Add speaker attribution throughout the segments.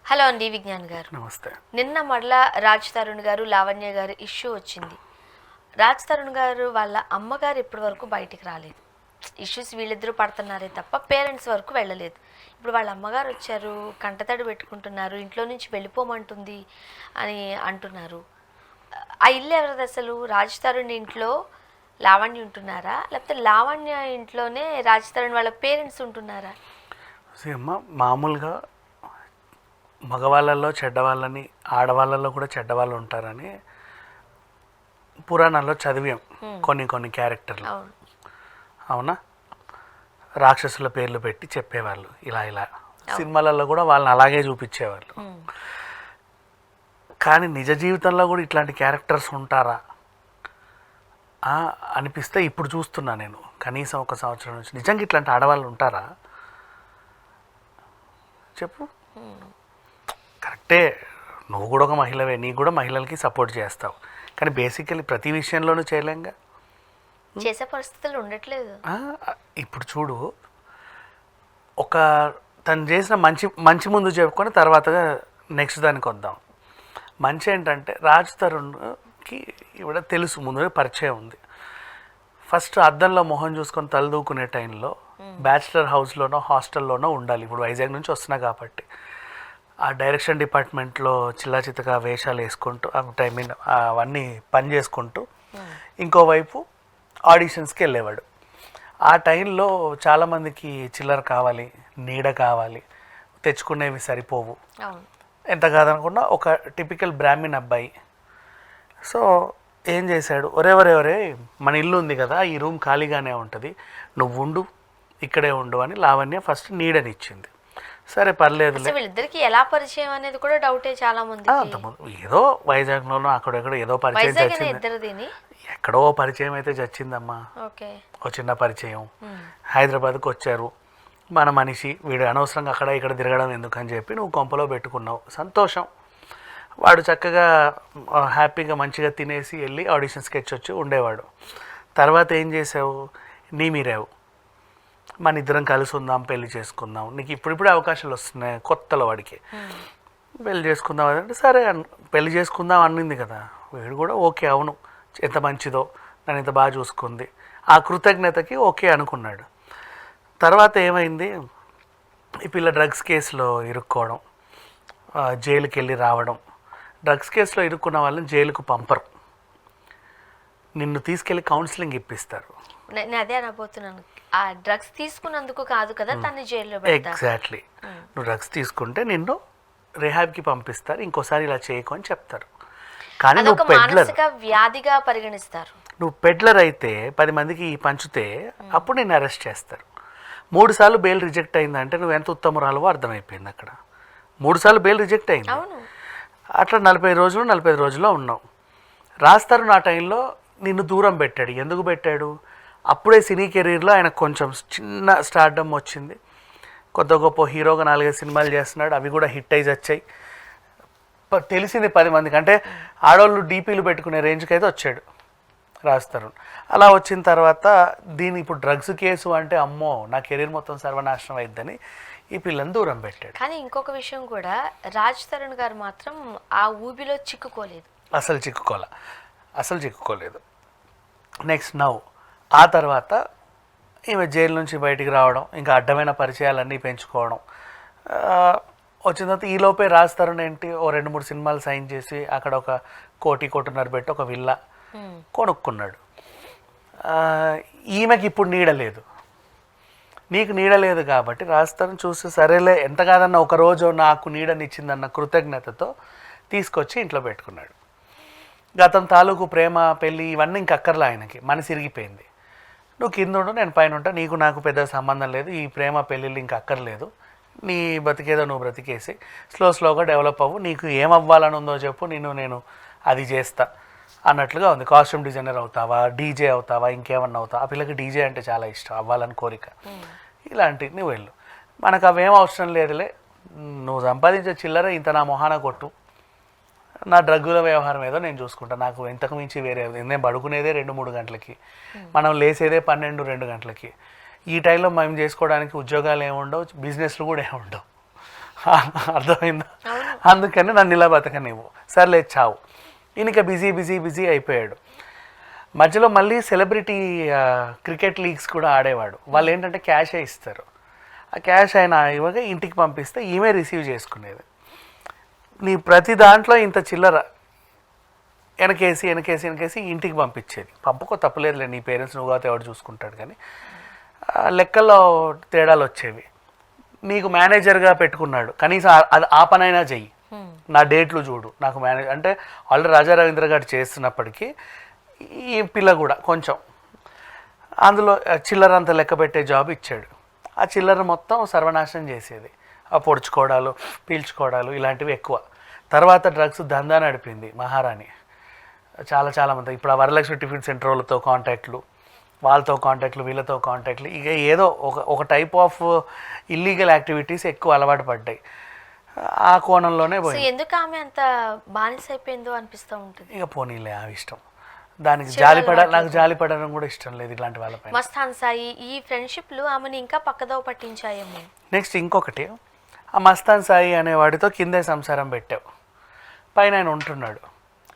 Speaker 1: Hello అండి విజ్ఞాన్ గారు.
Speaker 2: నమస్తే.
Speaker 1: నిన్న మరలా రాజ్ తరుణ్ గారు లావణ్య గారు ఇష్యూ వచ్చింది. రాజ్ తరుణ్ గారు వాళ్ళ అమ్మగారు ఇప్పటి వరకు బయటికి రాలేదు. ఇష్యూస్ వీళ్ళిద్దరూ పడుతున్నారే తప్ప పేరెంట్స్ వరకు వెళ్ళలేదు. ఇప్పుడు వాళ్ళ అమ్మగారు వచ్చారు, కంటతడి పెట్టుకుంటున్నారు, ఇంట్లో నుంచి వెళ్ళిపోమంటుంది అని అంటున్నారు. ఆ ఇల్లు ఎవరిది అసలు? రాజ్ తరుణ్ ఇంట్లో లావణ్య ఉంటున్నారా, లేకపోతే లావణ్య ఇంట్లోనే రాజ్ తరుణ్ వాళ్ళ పేరెంట్స్ ఉంటున్నారా?
Speaker 2: అమ్మ మామూలుగా మగవాళ్ళల్లో చెడ్డవాళ్ళని, ఆడవాళ్ళల్లో కూడా చెడ్డవాళ్ళు ఉంటారని పురాణాల్లో చదివాం కొన్ని క్యారెక్టర్లు. అవునా? రాక్షసుల పేర్లు పెట్టి చెప్పేవాళ్ళు ఇలా ఇలా. సినిమాలలో కూడా వాళ్ళని అలాగే చూపించేవాళ్ళు. కానీ నిజ జీవితంలో కూడా ఇట్లాంటి క్యారెక్టర్స్ ఉంటారా అనిపిస్తే ఇప్పుడు చూస్తున్నా నేను. కనీసం 1 సంవత్సరం నుంచి నిజంగా ఇట్లాంటి ఆడవాళ్ళు ఉంటారా చెప్పు. కరెక్టే, నువ్వు కూడా ఒక మహిళవే, నీకు కూడా మహిళలకి సపోర్ట్ చేస్తావు. కానీ బేసికలీ ప్రతి విషయంలోనూ చేయలేంగా,
Speaker 1: చేసే పరిస్థితులు ఉండట్లేదు.
Speaker 2: ఇప్పుడు చూడు, తను చేసిన మంచి ముందు చెప్పుకొని తర్వాత నెక్స్ట్ దానికి వద్దాం. మంచి ఏంటంటే రాజ్ తరుణ్కి ఇవిడ తెలుసు, ముందు పరిచయం ఉంది. ఫస్ట్ అద్దంలో మొహం చూసుకొని తలదూకునే టైంలో బ్యాచిలర్ హౌస్లోనో హాస్టల్లోనో ఉండాలి. ఇప్పుడు వైజాగ్ నుంచి వస్తున్నా కాబట్టి ఆ డైరెక్షన్ డిపార్ట్మెంట్లో చిల్లాచితగా వేషాలు వేసుకుంటూ అవన్నీ పని చేసుకుంటూ ఇంకోవైపు ఆడిషన్స్కి వెళ్ళేవాడు. ఆ టైంలో చాలామందికి చిల్లర కావాలి, నీడ కావాలి, తెచ్చుకునేవి సరిపోవు. ఎంత కాదనుకున్నా ఒక టిపికల్ బ్రాహ్మణ్ అబ్బాయి. సో ఏం చేశాడు, ఒరే మన ఇల్లు ఉంది కదా, ఈ రూమ్ ఖాళీగానే ఉంటుంది, నువ్వు ఉండు, ఇక్కడే ఉండు అని లావణ్య ఫస్ట్ నీడనిచ్చింది. సరే పర్లేదు.
Speaker 1: వీళ్ళిద్దరికి ఎలా పరిచయం అనేది కూడా డౌటే చాలా మంది.
Speaker 2: ఏదో వైజాగ్లోనో అక్కడెక్కడో ఏదో పరిచయం చచ్చింది, ఎక్కడో పరిచయం అయితే చచ్చిందమ్మా. ఒక చిన్న పరిచయం. హైదరాబాద్కి వచ్చారు, మన మనిషి వీడు అనవసరంగా అక్కడ ఇక్కడ తిరగడం ఎందుకని చెప్పి నువ్వు కొంపలో పెట్టుకున్నావు, సంతోషం. వాడు చక్కగా హ్యాపీగా మంచిగా తినేసి వెళ్ళి ఆడిషన్ స్కెచ్ వచ్చి ఉండేవాడు. తర్వాత ఏం చేసావు, నీ మీరావు, మన ఇద్దరం కలిసి ఉందాం, పెళ్లి చేసుకుందాం, నీకు ఇప్పుడిప్పుడే అవకాశాలు వస్తున్నాయి కొత్తలో, వాడికి పెళ్లి చేసుకుందాం అంటే సరే పెళ్లి చేసుకుందాం అనింది కదా. వీడు కూడా ఓకే, అవును ఎంత మంచిదో, నన్ను ఇంత బాగా చూసుకుంది, ఆ కృతజ్ఞతకి ఓకే అనుకున్నాడు. తర్వాత ఏమైంది, ఈ పిల్ల డ్రగ్స్ కేసులో ఇరుక్కోవడం, జైలుకి వెళ్ళి రావడం. డ్రగ్స్ కేసులో ఇరుక్కున్న వాళ్ళని జైలుకు పంపరు, నిన్ను తీసుకెళ్ళి కౌన్సిలింగ్ ఇప్పిస్తారు.
Speaker 1: నేను అదే అనబోతున్నాను, ఆ డ్రగ్స్ తీసుకున్నందుకు కాదు కదా తన్ని జైల్లో.
Speaker 2: ఎగ్జాక్ట్లీ, నువ్వు డ్రగ్స్ తీసుకుంటే నిన్ను రిహాబ్కి పంపిస్తారు, ఇంకోసారి ఇలా చేయకు అని చెప్తారు. కానీ నువ్వు పెడ్లర్,
Speaker 1: వ్యాధిగా పరిగణిస్తారు.
Speaker 2: నువ్వు పెడ్లర్ అయితే 10 మందికి పంచితే అప్పుడు నేను అరెస్ట్ చేస్తారు. 3 సార్లు బెయిల్ రిజెక్ట్ అయిందంటే నువ్వు ఎంత ఉత్తమురాలువో అర్థమైపోయింది. అక్కడ 3 సార్లు బెయిల్ రిజెక్ట్ అయింది. అట్లా 45 రోజుల్లో ఉన్నావు. రాస్తారు ఆ టైంలో నిన్ను దూరం పెట్టాడు. ఎందుకు పెట్టాడు, అప్పుడే సినీ కెరీర్లో ఆయన కొంచెం చిన్న స్టార్డమ్ వచ్చింది, కొత్త గొప్ప హీరోగా 4-5 సినిమాలు చేస్తున్నాడు, అవి కూడా హిట్ అయి వచ్చాయి. తెలిసింది 10 మందికి, అంటే ఆడవాళ్ళు డీపీలు పెట్టుకునే రేంజ్కి అయితే వచ్చాడు రాస్తారు. అలా వచ్చిన తర్వాత దీని ఇప్పుడు డ్రగ్స్ కేసు అంటే అమ్మో నా కెరీర్ మొత్తం సర్వనాశనం అయిద్దని ఈ పిల్లని దూరం పెట్టాడు.
Speaker 1: కానీ ఇంకొక విషయం కూడా, రాజ్ తరుణ్ గారు మాత్రం ఆ ఊబిలో చిక్కుకోలేదు, అసలు
Speaker 2: చిక్కుకోలేదు. నెక్స్ట్ నవ్వు ఆ తర్వాత ఈమె జైలు నుంచి బయటికి రావడం, ఇంకా అడ్డమైన పరిచయాలన్నీ పెంచుకోవడం వచ్చిన తర్వాత ఈలోపే రాజ్ తరుణ్ ఏంటి, ఓ 2-3 సినిమాలు సైన్ చేసి అక్కడ ఒక 1.5 పెట్టి ఒక విల్లా కొనుక్కున్నాడు. ఈమెకి ఇప్పుడు నీడలేదు, నీకు నీడలేదు కాబట్టి రాజ్ తరుణ్ చూసి సరేలే ఎంత కాదన్న ఒకరోజు నాకు నీడనిచ్చిందన్న కృతజ్ఞతతో తీసుకొచ్చి ఇంట్లో పెట్టుకున్నాడు. గతం తాలూకు ప్రేమ పెళ్ళి ఇవన్నీ ఇంక అక్కర్లే ఆయనకి, మనసు ఇరిగిపోయింది. నువ్వు కింద ఉండు, నేను పైన ఉంటా, నీకు నాకు పెద్ద సంబంధం లేదు, ఈ ప్రేమ పెళ్ళిళ్ళు ఇంక అక్కర్లేదు, నీ బతికేదో నువ్వు బ్రతికేసి స్లోగా డెవలప్ అవ్వు, నీకు ఏమవ్వాలని ఉందో చెప్పు, నేను అది చేస్తా అన్నట్లుగా ఉంది. కాస్ట్యూమ్ డిజైనర్ అవుతావా, డీజే అవుతావా, ఇంకేమన్నా అవుతావా. ఆ పిల్లకి డీజే అంటే చాలా ఇష్టం, అవ్వాలని కోరిక. ఇలాంటివి నువ్వు వెళ్ళు, మనకు అవేం అవసరం లేదులే, నువ్వు సంపాదించే చిల్లర ఇంత నా మొహాన కొట్టు, నా డ్రగ్గుల వ్యవహారం ఏదో నేను చూసుకుంటాను, నాకు ఇంతకు మించి వేరే, నేను పడుకునేదే 2-3 గంటలకి, మనం లేసేదే 12-2 గంటలకి. ఈ టైంలో మేము చేసుకోవడానికి ఉద్యోగాలు ఏముండవు, బిజినెస్లు కూడా ఏముండవు. అర్థమైందా? అందుకని నన్ను ఇలా బతకనివ్వు, సర్లే చావు. ఈయనక బిజీ బిజీ బిజీ అయిపోయాడు. మధ్యలో మళ్ళీ సెలబ్రిటీ క్రికెట్ లీగ్స్ కూడా ఆడేవాడు. వాళ్ళు ఏంటంటే క్యాషే ఇస్తారు. ఆ క్యాష్ ఆయన ఇవ్వగా ఇంటికి పంపిస్తే ఈమె రిసీవ్ చేసుకునేది. నీ ప్రతి దాంట్లో ఇంత చిల్లర వెనకేసి ఇంటికి పంపించేది. పంపకో తప్పలేదులే, నీ పేరెంట్స్ నువ్వు కాదు ఎవడు చూసుకుంటాడు, కానీ లెక్కల్లో తేడాలు వచ్చేవి. నీకు మేనేజర్గా పెట్టుకున్నాడు, కనీసం అది ఆ పనైనా చెయ్యి, నా డేట్లు చూడు, నాకు మేనేజర్ అంటే ఆల్రెడీ రాజా రవీంద్ర గారు చేస్తున్నప్పటికీ ఈ పిల్ల కూడా కొంచెం అందులో చిల్లర అంత లెక్క పెట్టే జాబ్ ఇచ్చాడు. ఆ చిల్లర మొత్తం సర్వనాశనం చేసేది. ఆ పొడుచుకోవడాలు పీల్చుకోవడాలు ఇలాంటివి ఎక్కువ. తర్వాత డ్రగ్స్ దందా నడిపింది మహారాణి. చాలా మంది ఇప్పుడు ఆ వరలక్ష్మి టిఫిన్ సెంటర్ వాళ్ళతో కాంటాక్ట్లు, వాళ్ళతో కాంటాక్ట్లు, వీళ్ళతో కాంటాక్ట్లు, ఇక ఏదో ఒక టైప్ ఆఫ్ ఇల్లీగల్ యాక్టివిటీస్ ఎక్కువ అలవాటు పడ్డాయి. ఆ కోణంలోనే పోయి
Speaker 1: ఎందుకు ఆమె అంత బానిస అయిపోయిందో అనిపిస్తూ ఉంటుంది.
Speaker 2: ఇక పోనీలే ఆ ఇష్టం, దానికి నాకు జాలిపడడం కూడా ఇష్టం లేదు ఇలాంటి వాళ్ళపై.
Speaker 1: మస్తాన్ సాయి ఈ ఫ్రెండ్షిప్లు ఆమెను ఇంకా పక్కదోవ పట్టించాయేమో.
Speaker 2: నెక్స్ట్ ఇంకొకటి, ఆ మస్తాన్ సాయి అనేవాడితో కిందే సంసారం పెట్టావు, పైన ఆయన ఉంటున్నాడు,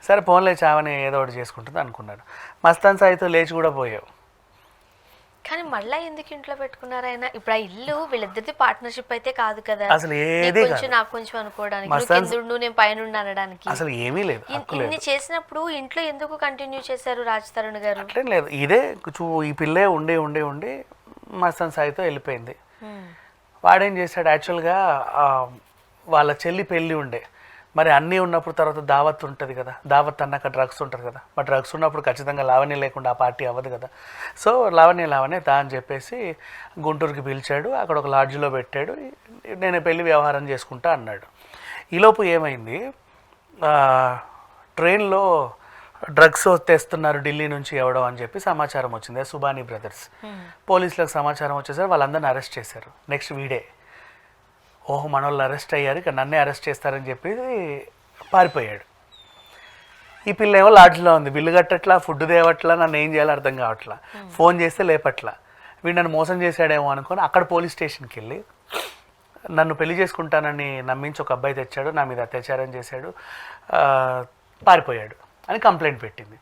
Speaker 2: సరే ఫోన్లే చావని ఏదో ఒకటి చేసుకుంటుంది అనుకున్నాడు. మస్తాన్ సాయితో లేచి కూడా పోయావు.
Speaker 1: కానీ మళ్ళీ ఎందుకు ఇంట్లో పెట్టుకున్నారు ఆయన? ఇప్పుడు ఆ ఇల్లు వీళ్ళిద్దరిది పార్ట్నర్షిప్ అయితే కాదు కదా,
Speaker 2: అసలు ఏది
Speaker 1: కొంచెం నాకు కొంచెం అనుకోవడానికి, నేను పైన అనడానికి
Speaker 2: అసలు ఏమీ లేదు.
Speaker 1: ఇన్ని చేసినప్పుడు ఇంట్లో ఎందుకు కంటిన్యూ చేశారు రాజ్ తరుణ్ గారు?
Speaker 2: అట్లేం లేదు, ఇదే ఈ పిల్లే ఉండి మస్తాన్ సాయితో వెళ్ళిపోయింది. వాడేం చేశాడు, యాక్చువల్గా వాళ్ళ చెల్లి పెళ్ళి ఉండే, మరి అన్నీ ఉన్నప్పుడు తర్వాత దావత్ ఉంటుంది కదా, దావత్ అన్నాక డ్రగ్స్ ఉంటుంది కదా, మరి డ్రగ్స్ ఉన్నప్పుడు ఖచ్చితంగా లావణ్య లేకుండా ఆ పార్టీ అవ్వదు కదా. సో లావణ్య దా అని చెప్పేసి గుంటూరుకి పిలిచాడు, అక్కడ ఒక లాడ్జ్లో పెట్టాడు, నేను పెళ్లి వ్యవహారం చేసుకుంటా అన్నాడు. ఈలోపు ఏమైంది, ట్రైన్లో డ్రగ్స్ తెస్తున్నారు ఢిల్లీ నుంచి ఎవడో అని చెప్పి సమాచారం వచ్చింది. సుబానీ బ్రదర్స్ పోలీసులకు సమాచారం వచ్చేసరికి వాళ్ళందరిని అరెస్ట్ చేశారు. నెక్స్ట్ వీడే ఓహో మన వాళ్ళు అరెస్ట్ అయ్యారు, ఇక నన్నే అరెస్ట్ చేస్తారని చెప్పి పారిపోయాడు. ఈ పిల్ల ఏమో లాడ్జ్లో ఉంది, బిల్లు కట్టట్లా, ఫుడ్ తేవట్లా, నన్ను ఏం చేయాలో అర్థం కావట్లా, ఫోన్ చేస్తే లేపట్లా. వీడు నన్ను మోసం చేశాడేమో అనుకొని అక్కడ పోలీస్ స్టేషన్కి వెళ్ళి నన్ను పెళ్లి చేసుకుంటానని నమ్మించి ఒక అబ్బాయి తెచ్చాడు, నా మీద అత్యాచారం చేశాడు, పారిపోయాడు అని కంప్లైంట్ పెట్టింది.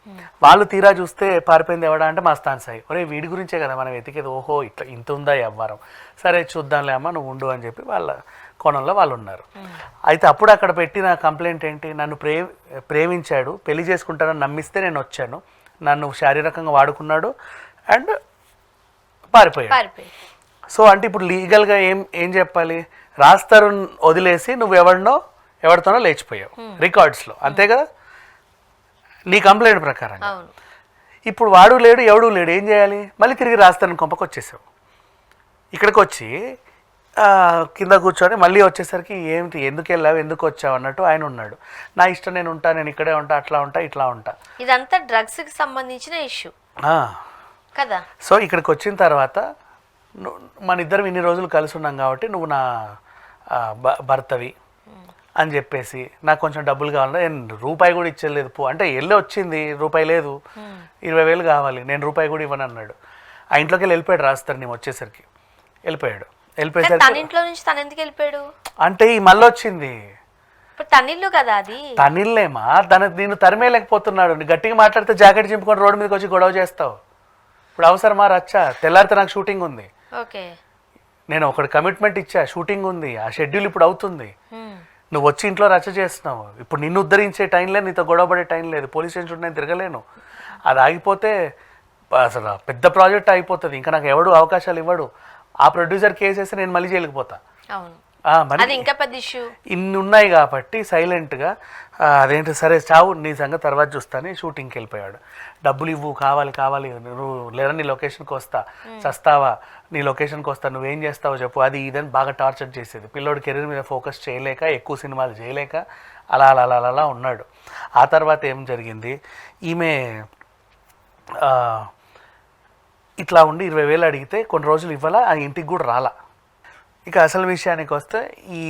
Speaker 2: వాళ్ళు తీరా చూస్తే పారిపోయింది ఎవడా అంటే మస్తాన్ సాయి. ఒరే వీడి గురించే కదా మనం వెతికేది, ఓహో ఇంత ఉందా ఈ అవ్వారం, సరే చూద్దాంలే అమ్మ నువ్వు ఉండు అని చెప్పి వాళ్ళ కోణంలో వాళ్ళు ఉన్నారు. అయితే అప్పుడు అక్కడ పెట్టిన కంప్లైంట్ ఏంటి, నన్ను ప్రేమించాడు, పెళ్లి చేసుకుంటానని నమ్మిస్తే నేను వచ్చాను, నన్ను శారీరకంగా వాడుకున్నాడు అండ్ పారిపోయాడు. సో అంటే ఇప్పుడు లీగల్గా ఏం చెప్పాలి, రాస్తారు వదిలేసి నువ్వు ఎవరితోనో లేచిపోయావు రికార్డ్స్లో, అంతే కదా నీ కంప్లైంట్ ప్రకారం. ఇప్పుడు వాడు లేడు ఎవడు లేడు, ఏం చేయాలి, మళ్ళీ తిరిగి రాస్తాను కొంపకు వచ్చేసావు. ఇక్కడికి వచ్చి కింద కూర్చొని మళ్ళీ వచ్చేసరికి ఏమిటి ఎందుకు వెళ్ళావు ఎందుకు వచ్చావు అన్నట్టు ఆయన ఉన్నాడు. నా ఇష్టం నేను ఉంటా, నేను ఇక్కడే ఉంటా, అట్లా ఉంటా, ఇట్లా ఉంటా.
Speaker 1: ఇదంతా డ్రగ్స్కి సంబంధించిన ఇష్యూ కదా.
Speaker 2: సో ఇక్కడికి వచ్చిన తర్వాత మన ఇద్దరం ఇన్ని రోజులు కలిసి ఉన్నాం కాబట్టి నువ్వు నా భర్తవి అని చెప్పేసి నాకు కొంచెం డబ్బులు కావాలంటే నేను రూపాయి కూడా ఇచ్చలేదు పో అంటే వెళ్ళి వచ్చింది, రూపాయి లేదు, 20,000 కావాలి, నేను రూపాయి కూడా ఇవ్వను అన్నాడు. ఆ ఇంట్లోకి వెళ్ళిపోయాడు రాస్తారు, నేను వచ్చేసరికి వెళ్ళిపోయాడు.
Speaker 1: తన ఇంట్లో నుంచి తను ఎందుకు వెళ్ళిపోయాడు
Speaker 2: అంటే ఈ మళ్ళీ వచ్చింది
Speaker 1: తనిల్లు కదా, అది
Speaker 2: తనిల్లేమా, నేను తరిమేయలేకపోతున్నాడు, గట్టిగా మాట్లాడితే జాకెట్ చింపుకొని రోడ్డు మీదకి వచ్చి గొడవ చేస్తావు. ఇప్పుడు అవసరమా రచ్చా, తెల్లారితే నాకు షూటింగ్ ఉంది, నేను ఒకటి కమిట్మెంట్ ఇచ్చా, షూటింగ్ ఉంది, ఆ షెడ్యూల్ ఇప్పుడు అవుతుంది, నువ్వు వచ్చి ఇంట్లో రచ్చ చేస్తున్నావు. ఇప్పుడు నిన్ను ఉద్ధరించే టైం లేదు, నీతో గొడవపడే టైం లేదు, పోలీస్ స్టేషన్ నేను తిరగలేను, అది ఆగిపోతే అసలు పెద్ద ప్రాజెక్ట్ అయిపోతుంది, ఇంకా నాకు ఎవడు అవకాశాలు ఇవ్వడు, ఆ ప్రొడ్యూసర్ కేసు వేస్తే నేను మళ్ళీ జైలుకి పోతా.
Speaker 1: అది ఇంకా పెద్ద ఇష్యూ.
Speaker 2: ఇన్ని ఉన్నాయి కాబట్టి సైలెంట్గా అదేంటి సరే చావు నీ సంగతి తర్వాత చూస్తాను, షూటింగ్కి వెళ్ళిపోయాడు. డబ్బులు ఇవ్వు, కావాలి, నువ్వు లేదా నీ లొకేషన్కి వస్తా, చస్తావా నీ లొకేషన్కి వస్తా, నువ్వేం చేస్తావో చెప్పు, అది ఇదని బాగా టార్చర్ చేసేది. పిల్లోడు కెరీర్ మీద ఫోకస్ చేయలేక, ఎక్కువ సినిమాలు చేయలేక అలా ఉన్నాడు. ఆ తర్వాత ఏం జరిగింది, ఈమె ఇట్లా ఉండి 20,000 అడిగితే కొన్ని రోజులు ఇవ్వాలా, ఆ ఇంటికి కూడా రాలా. ఇక అసలు విషయానికి వస్తే ఈ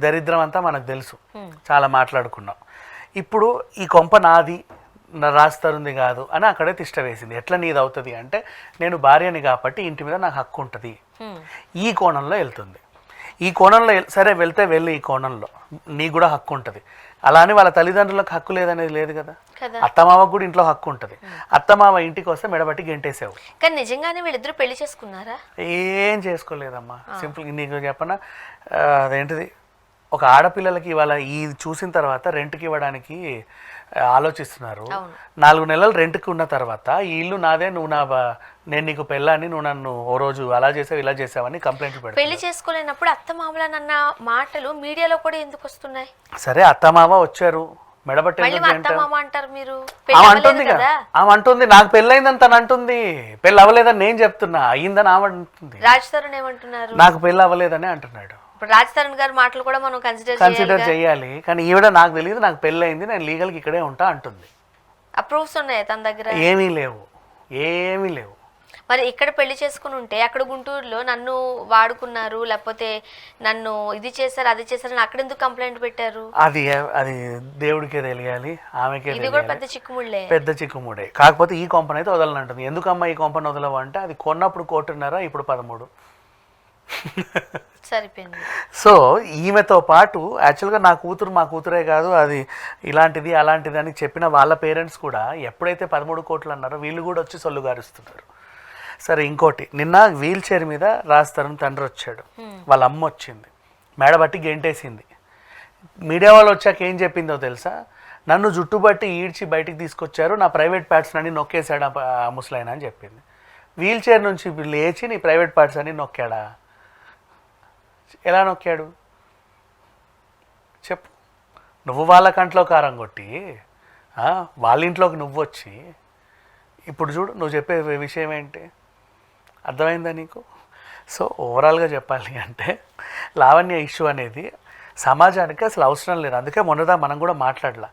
Speaker 2: దరిద్రం అంతా మనకు తెలుసు, చాలా మాట్లాడుకున్నాం. ఇప్పుడు ఈ కొంప నాది, రాస్తారుంది కాదు అని అక్కడే తిష్ట వేసింది. ఎట్లా నీది అవుతుంది అంటే నేను భార్యని కాబట్టి ఇంటి మీద నాకు హక్కు ఉంటుంది, ఈ కోణంలో వెళ్తుంది. ఈ కోణంలో సరే వెళ్తే వెళ్ళి, ఈ కోణంలో నీకు కూడా హక్కు ఉంటుంది. అలా అని వాళ్ళ తల్లిదండ్రులకు హక్కు లేదనేది లేదు కదా. అత్తమామకు కూడా ఇంట్లో హక్కు ఉంటుంది. అత్తమామ ఇంటికి వస్తే మెడబట్టి గెంటేసావు.
Speaker 1: కానీ నిజంగానే వీళ్ళిద్దరు పెళ్లి చేసుకున్నారా?
Speaker 2: ఏం చేసుకోలేదమ్మా. సింపుల్ నీకు చెప్పనా, అదేంటిది, ఒక ఆడపిల్లలకి ఇవాళ ఈ చూసిన తర్వాత రెంట్కి ఇవ్వడానికి ఆలోచిస్తున్నారు. 4 నెలలు రెంట్కి ఉన్న తర్వాత ఈ ఇల్లు నాదే, నువ్వు నేను నీకు పెళ్ళాన్ని, నువ్వు నన్ను ఓ రోజు అలా చేసావు ఇలా చేసావని కంప్లైంట్ పెడతారు.
Speaker 1: పెళ్లి చేసుకోలేనప్పుడు అత్తమామలనన్న మాటలు మీడియాలో కూడా ఎందుకు వస్తున్నాయి?
Speaker 2: సరే అత్తమామ వచ్చారు, మెడబట్టి
Speaker 1: అంటారు మీరు.
Speaker 2: ఆమె అంటుంది కదా, ఆమె అంటుంది నాకు పెళ్ళయిందని తను అంటుంది. పెళ్ళి అవ్వలేదని నేను చెప్తున్నా, అయ్యిందని ఆమె అంటుంది.
Speaker 1: రాజ్ తరుణ్ ఏమంటున్నారు?
Speaker 2: నాకు పెళ్ళి అవ్వలేదని అంటున్నాడు.
Speaker 1: ఇప్పుడు రాజ్ తరుణ్ గారి మాటలు కూడా మనం
Speaker 2: కన్సిడర్ చేయాలి. కానీ ఈవిడ నాకు తెలియదు, నాకు పెళ్ళి అయింది, నేను లీగల్కి ఇక్కడే ఉంటా అంటుంది.
Speaker 1: ఆ ప్రూఫ్స్ ఉన్నాయి తన దగ్గర?
Speaker 2: ఏమీ లేవు, ఏమీ లేవు.
Speaker 1: మరి ఇక్కడ పెళ్లి చేసుకుని ఉంటే అక్కడ గుంటూరులో నన్ను వాడుకున్నారు, లేకపోతే నన్ను ఇది చేశారు అది చేశారు, అక్కడ ఎందుకు కంప్లైంట్ పెట్టారు?
Speaker 2: అది అది దేవుడికే తెలియాలి, ఆమెకే.
Speaker 1: ఇది కూడా పెద్ద చిక్కుముళ్ళే,
Speaker 2: పెద్ద చిక్కుముడే. కాకపోతే ఈ కొంపని అయితే వదలనంటుంది. ఎందుకమ్మా ఈ కొంపని వదలవు అంటే, అది కొన్నప్పుడు 1.5 ఇప్పుడు 13
Speaker 1: సరిపోయింది.
Speaker 2: సో ఈమెతో పాటు యాక్చువల్గా నా కూతురు మా కూతురే కాదు, అది ఇలాంటిది అలాంటిది అని చెప్పిన వాళ్ళ పేరెంట్స్ కూడా ఎప్పుడైతే 13 కోట్లు అన్నారో వీళ్ళు కూడా వచ్చి సొల్లు గారుస్తున్నారు. సరే ఇంకోటి, నిన్న వీల్ చైర్ మీద రాజ్ తరుణ్ తండ్రి వచ్చాడు, వాళ్ళ అమ్మ వచ్చింది, మేడబట్టి గెంటేసింది. మీడియా వాళ్ళు వచ్చాక ఏం చెప్పిందో తెలుసా? నన్ను జుట్టుబట్టి ఈడ్చి బయటికి తీసుకొచ్చారు, నా ప్రైవేట్ పార్ట్స్ అన్ని నొక్కేశాడు ఆ ముసలాయన అని చెప్పింది. వీల్ చైర్ నుంచి లేచి నీ ప్రైవేట్ పార్ట్స్ అన్ని నొక్కాడా? ఎలా నొక్కాడు చెప్పు? నువ్వు వాళ్ళ కంట్లో కారం కొట్టి వాళ్ళ ఇంట్లోకి నువ్వు వచ్చి ఇప్పుడు చూడు, నువ్వు చెప్పే విషయం ఏంటి? అర్థమైందా నీకు? సో ఓవరాల్గా చెప్పాలి అంటే లావణ్య ఇష్యూ అనేది సమాజానికి అసలు అవసరం లేదు. అందుకే మొన్నదా మనం కూడా మాట్లాడలా.